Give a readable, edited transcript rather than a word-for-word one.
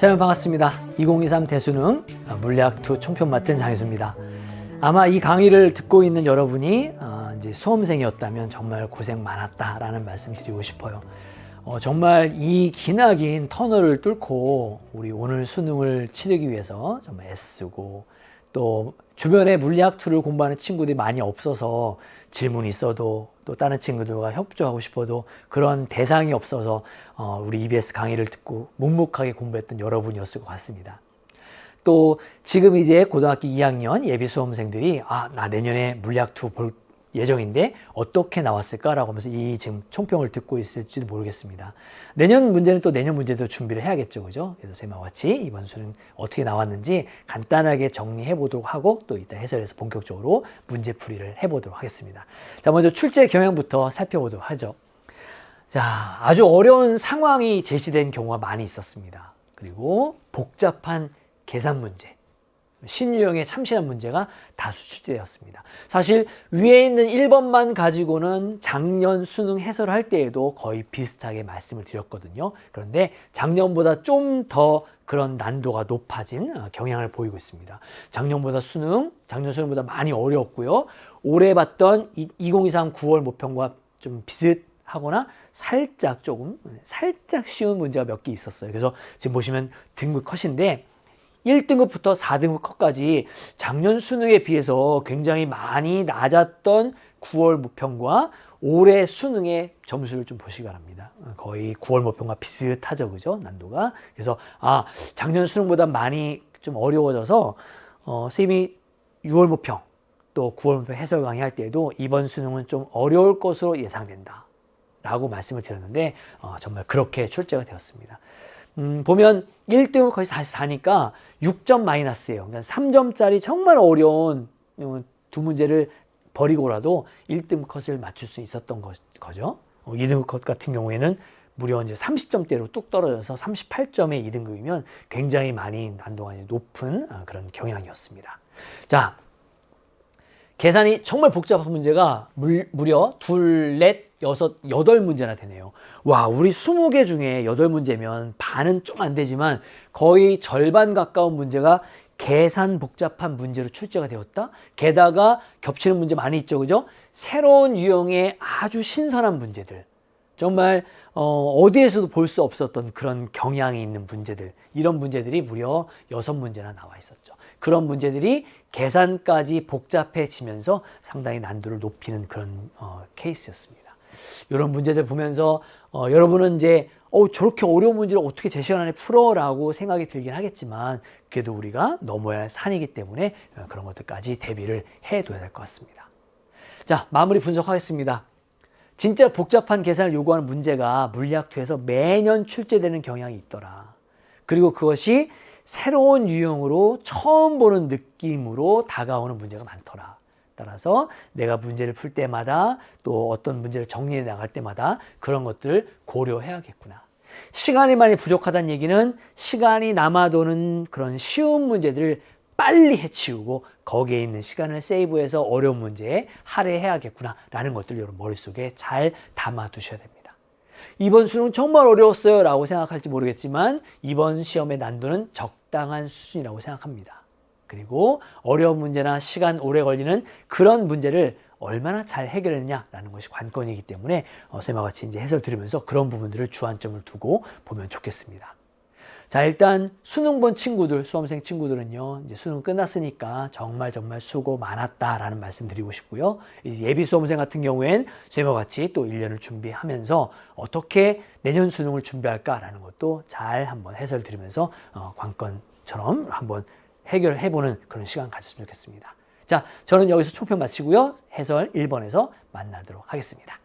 자, 여러분 반갑습니다. 2023 대수능 물리학2 총편 맡은 장희수입니다. 아마 이 강의를 듣고 있는 여러분이 이제 수험생이었다면 정말 고생 많았다라는 말씀 드리고 싶어요. 정말 이 기나긴 터널을 뚫고 우리 오늘 수능을 치르기 위해서 정말 애쓰고, 또 주변에 물리학2를 공부하는 친구들이 많이 없어서 질문이 있어도 또 다른 친구들과 협조하고 싶어도 그런 대상이 없어서 우리 EBS 강의를 듣고 묵묵하게 공부했던 여러분이었을 것 같습니다. 또 지금 이제 고등학교 2학년 예비 수험생들이 나 내년에 물리학2 볼 예정인데 어떻게 나왔을까라고 하면서 이 지금 총평을 듣고 있을지도 모르겠습니다. 내년 문제는 또 내년 문제도 준비를 해야겠죠, 그죠? 그래서 쌤과 같이 이번 수능 어떻게 나왔는지 간단하게 정리해 보도록 하고, 또 이따 해설에서 본격적으로 문제풀이를 해보도록 하겠습니다. 자, 먼저 출제 경향부터 살펴보도록 하죠. 자, 아주 어려운 상황이 제시된 경우가 많이 있었습니다. 그리고 복잡한 계산 문제, 신유형의 참신한 문제가 다수 출제되었습니다. 사실 위에 있는 1번만 가지고는 작년 수능 해설할 때에도 거의 비슷하게 말씀을 드렸거든요. 그런데 작년보다 좀 더 그런 난도가 높아진 경향을 보이고 있습니다. 작년 수능보다 많이 어려웠고요. 올해 봤던 2023 9월 모평과 좀 비슷하거나 살짝 쉬운 문제가 몇 개 있었어요. 그래서 지금 보시면 등급 컷인데 1등급부터 4등급 컷까지 작년 수능에 비해서 굉장히 많이 낮았던 9월 모평과 올해 수능의 점수를 좀 보시기 바랍니다. 거의 9월 모평과 비슷하죠, 그죠? 난도가. 그래서 작년 수능보다 많이 좀 어려워져서 쌤이 6월 모평 또 9월 모평 해설 강의할 때에도 이번 수능은 좀 어려울 것으로 예상된다 라고 말씀을 드렸는데 정말 그렇게 출제가 되었습니다. 보면 1등은 거의 44니까 6점 마이너스예요. 그러니까 3점짜리 정말 어려운 두 문제를 버리고라도 1등급 컷을 맞출 수 있었던 거죠. 2등급 컷 같은 경우에는 무려 이제 30점대로 뚝 떨어져서 38점의 2등급이면 굉장히 많이 난도가 높은 그런 경향이었습니다. 자, 계산이 정말 복잡한 문제가 무려 2, 4, 6, 8문제나 되네요. 와, 우리 20개 중에 8문제면 반은 좀 안 되지만 거의 절반 가까운 문제가 계산 복잡한 문제로 출제가 되었다. 게다가 겹치는 문제 많이 있죠, 그죠? 새로운 유형의 아주 신선한 문제들, 정말 어디에서도 볼 수 없었던 그런 경향이 있는 문제들, 이런 문제들이 무려 6문제나 나와 있었죠. 그런 문제들이 계산까지 복잡해지면서 상당히 난도를 높이는 그런 케이스였습니다. 이런 문제들 보면서 여러분은 이제 저렇게 어려운 문제를 어떻게 제 시간 안에 풀어라고 생각이 들긴 하겠지만, 그래도 우리가 넘어야 할 산이기 때문에 그런 것들까지 대비를 해둬야 될 것 같습니다. 자, 마무리 분석하겠습니다. 진짜 복잡한 계산을 요구하는 문제가 물리학2에서 매년 출제되는 경향이 있더라. 그리고 그것이 새로운 유형으로 처음 보는 느낌으로 다가오는 문제가 많더라. 따라서 내가 문제를 풀 때마다 또 어떤 문제를 정리해 나갈 때마다 그런 것들을 고려해야겠구나. 시간이 많이 부족하다는 얘기는 시간이 남아도는 그런 쉬운 문제들을 빨리 해치우고 거기에 있는 시간을 세이브해서 어려운 문제에 할애해야겠구나 라는 것들을 여러분 머릿속에 잘 담아 두셔야 됩니다. 이번 수능은 정말 어려웠어요 라고 생각할지 모르겠지만 이번 시험의 난도는 적당한 수준이라고 생각합니다. 그리고 어려운 문제나 시간 오래 걸리는 그런 문제를 얼마나 잘 해결했느냐라는 것이 관건이기 때문에 쌤과 같이 이제 해설 들으면서 그런 부분들을 주안점을 두고 보면 좋겠습니다. 자, 일단 수능 본 친구들, 수험생 친구들은요, 이제 수능 끝났으니까 정말 수고 많았다라는 말씀 드리고 싶고요. 이제 예비 수험생 같은 경우엔 쌤과 같이 또 1년을 준비하면서 어떻게 내년 수능을 준비할까라는 것도 잘 한번 해설 들으면서 관건처럼 한번 해결해보는 그런 시간 가졌으면 좋겠습니다. 자, 저는 여기서 총평 마치고요. 해설 1번에서 만나도록 하겠습니다.